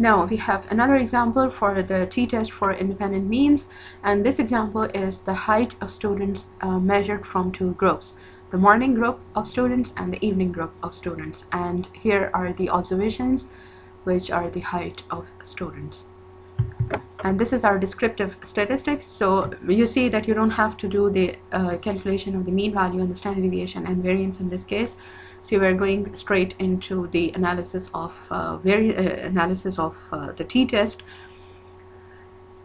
Now we have another example for the t-test for independent means, and this example is the height of students measured from two groups, the morning group of students and the evening group of students. And here are the observations, which are the height of students. And this is our descriptive statistics. So you see that you don't have to do the calculation of the mean value and the standard deviation and variance in this case. So we're going straight into the analysis of the t-test.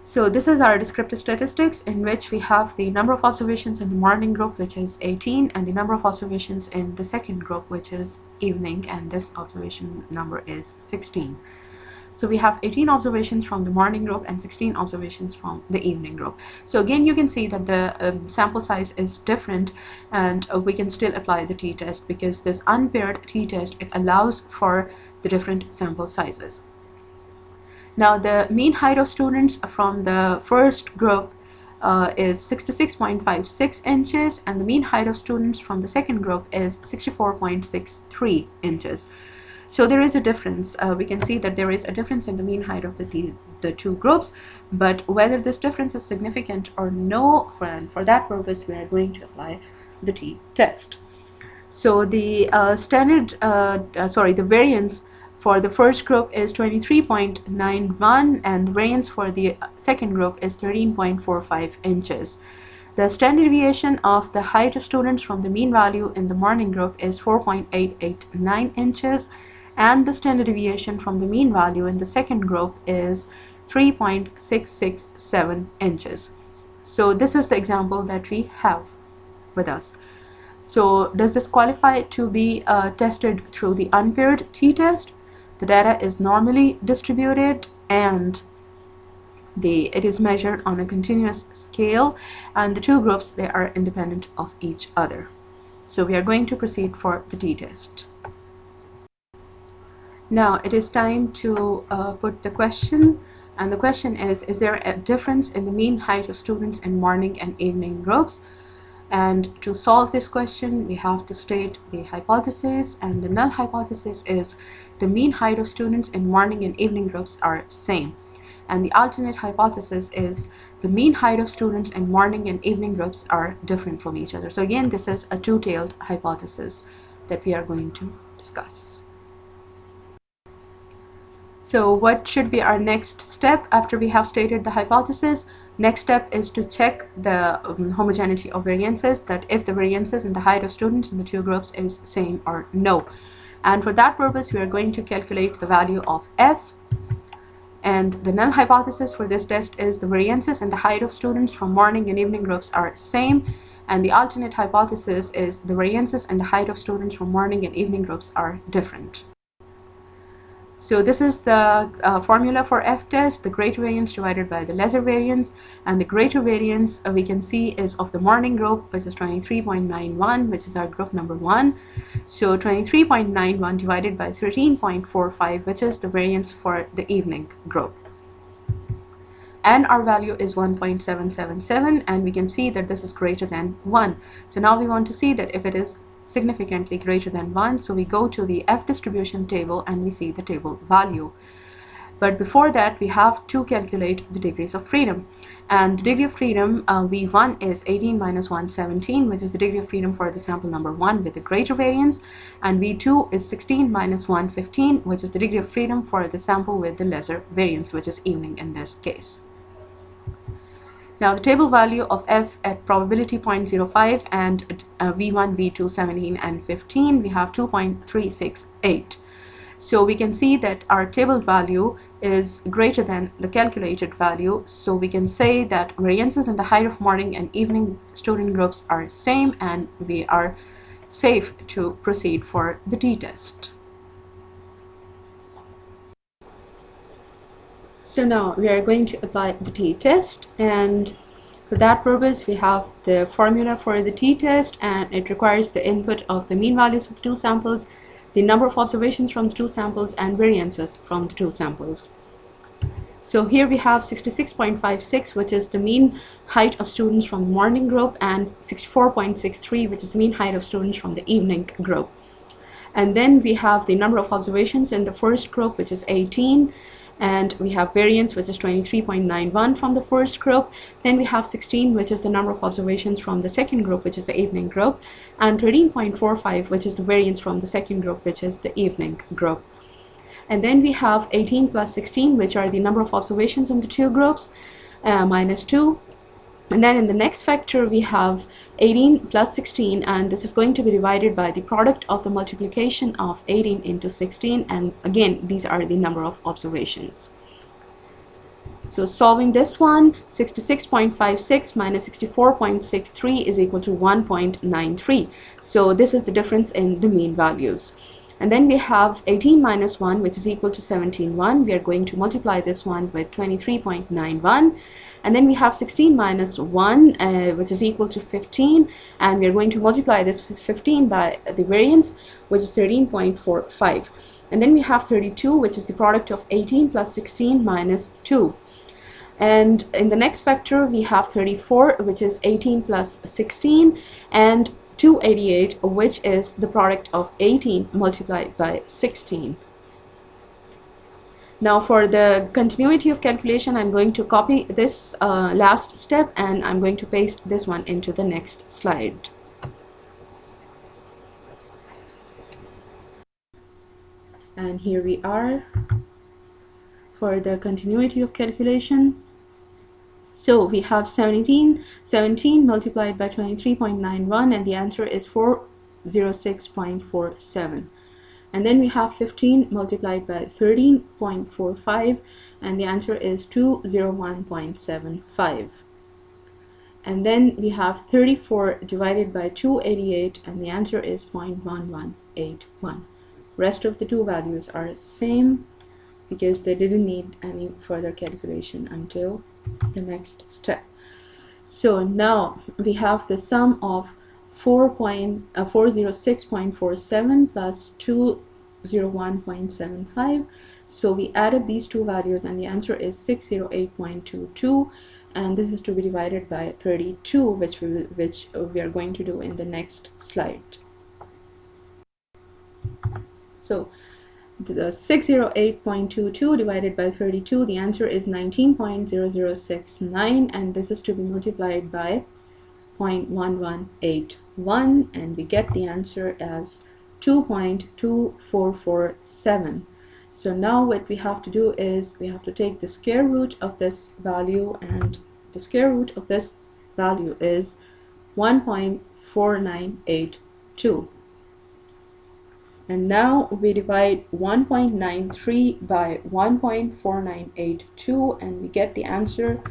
So this is our descriptive statistics, in which we have the number of observations in the morning group, which is 18, and the number of observations in the second group, which is evening, and this observation number is 16. So we have 18 observations from the morning group and 16 observations from the evening group. So again, you can see that the sample size is different, and we can still apply the t-test, because this unpaired t-test, it allows for the different sample sizes. Now the mean height of students from the first group is 66.56 inches, and the mean height of students from the second group is 64.63 inches. So there is a difference. We can see that there is a difference in the mean height of the two groups, but whether this difference is significant or no, for that purpose we are going to apply the t-test. So the the variance for the first group is 23.91, and variance for the second group is 13.45 inches. The standard deviation of the height of students from the mean value in the morning group is 4.889 inches, and the standard deviation from the mean value in the second group is 3.667 inches. So this is the example that we have with us. So does this qualify to be tested through the unpaired t-test? The data is normally distributed, and it is measured on a continuous scale, and the two groups, they are independent of each other. So we are going to proceed for the t-test. Now it is time to put the question, and the question is there a difference in the mean height of students in morning and evening groups? And to solve this question, we have to state the hypothesis, and the null hypothesis is the mean height of students in morning and evening groups are same. And the alternate hypothesis is the mean height of students in morning and evening groups are different from each other. So again, this is a two-tailed hypothesis that we are going to discuss. So what should be our next step after we have stated the hypothesis? Next step is to check the homogeneity of variances, that if the variances in the height of students in the two groups is same or no. And for that purpose, we are going to calculate the value of f. And the null hypothesis for this test is the variances in the height of students from morning and evening groups are same. And the alternate hypothesis is the variances in the height of students from morning and evening groups are different. So this is the formula for f-test, the greater variance divided by the lesser variance, and the greater variance we can see is of the morning group, which is 23.91, which is our group number 1. So 23.91 divided by 13.45, which is the variance for the evening group. And our value is 1.777, and we can see that this is greater than 1. So now we want to see that if it is significantly greater than 1, so we go to the F distribution table and we see the table value. But before that, we have to calculate the degrees of freedom, and the degree of freedom V1 is 18 minus 117, which is the degree of freedom for the sample number 1 with the greater variance, and V2 is 16 minus 115, which is the degree of freedom for the sample with the lesser variance, which is evening in this case. Now the table value of f at probability 0.05 and V1, V2, 17 and 15, we have 2.368. So we can see that our table value is greater than the calculated value, so we can say that variances in the height of morning and evening student groups are same, and we are safe to proceed for the t-test. So now we are going to apply the t-test, and for that purpose we have the formula for the t-test, and it requires the input of the mean values of the two samples, the number of observations from the two samples, and variances from the two samples. So here we have 66.56, which is the mean height of students from the morning group, and 64.63, which is the mean height of students from the evening group. And then we have the number of observations in the first group, which is 18, and we have variance, which is 23.91 from the first group. Then we have 16, which is the number of observations from the second group, which is the evening group, and 13.45, which is the variance from the second group, which is the evening group. And then we have 18 plus 16, which are the number of observations in the two groups, minus 2. And then in the next factor, we have 18 plus 16, and this is going to be divided by the product of the multiplication of 18 into 16. And again, these are the number of observations. So solving this one, 66.56 minus 64.63 is equal to 1.93. So this is the difference in the mean values. And then we have 18 minus 1, which is equal to 17.1. We are going to multiply this one with 23.91. And then we have 16 minus 1, which is equal to 15. And we are going to multiply this with 15 by the variance, which is 13.45. And then we have 32, which is the product of 18 plus 16 minus 2. And in the next factor, we have 34, which is 18 plus 16, and 288, which is the product of 18 multiplied by 16. Now for the continuity of calculation, I'm going to copy this last step, and I'm going to paste this one into the next slide. And here we are for the continuity of calculation. So we have 17 multiplied by 23.91, and the answer is 406.47. And then we have 15 multiplied by 13.45, and the answer is 201.75. And then we have 34 divided by 288, and the answer is 0.1181. Rest of the two values are same because they didn't need any further calculation until the next step. So now we have the sum of 406.47 plus 201.75. So we added these two values, and the answer is 608.22, and this is to be divided by 32, which we are going to do in the next slide. So the 608.22 divided by 32, the answer is 19.0069, and this is to be multiplied by 0.1181, and we get the answer as 2.2447. So now what we have to do is we have to take the square root of this value, and the square root of this value is 1.4982. And now we divide 1.93 by 1.4982, and we get the answer,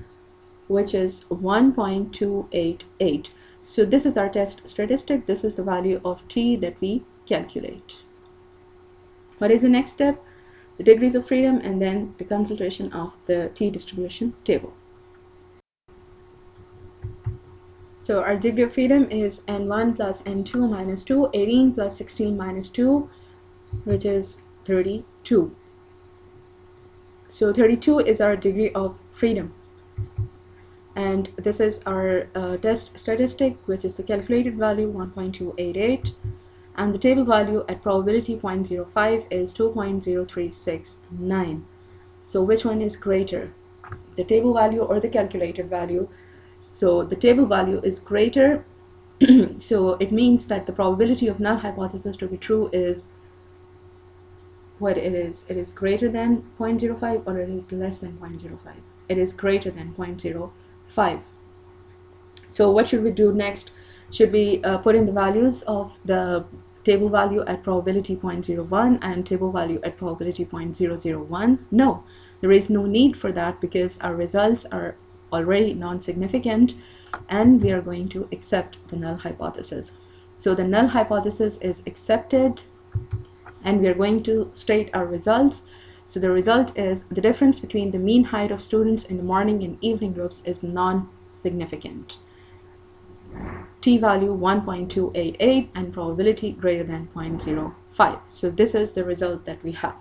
which is 1.288. So this is our test statistic. This is the value of t that we calculate. What is the next step? The degrees of freedom, and then the consultation of the t distribution table. So our degree of freedom is n1 plus n2 minus 2, 18 plus 16 minus 2, which is 32. So 32 is our degree of freedom. And this is our test statistic, which is the calculated value 1.288. And the table value at probability 0.05 is 2.0369. So which one is greater, the table value or the calculated value? So the table value is greater, so it means that the probability of null hypothesis to be true is what it is. It is greater than 0.05 or it is less than 0.05. It is greater than 0.05. So what should we do next? Should we put in the values of the table value at probability 0.01 and table value at probability 0.001? No, there is no need for that because our results are already non-significant, and we are going to accept the null hypothesis. So the null hypothesis is accepted, and we are going to state our results. So the result is the difference between the mean height of students in the morning and evening groups is non-significant. T value 1.288 and probability greater than 0.05. So this is the result that we have.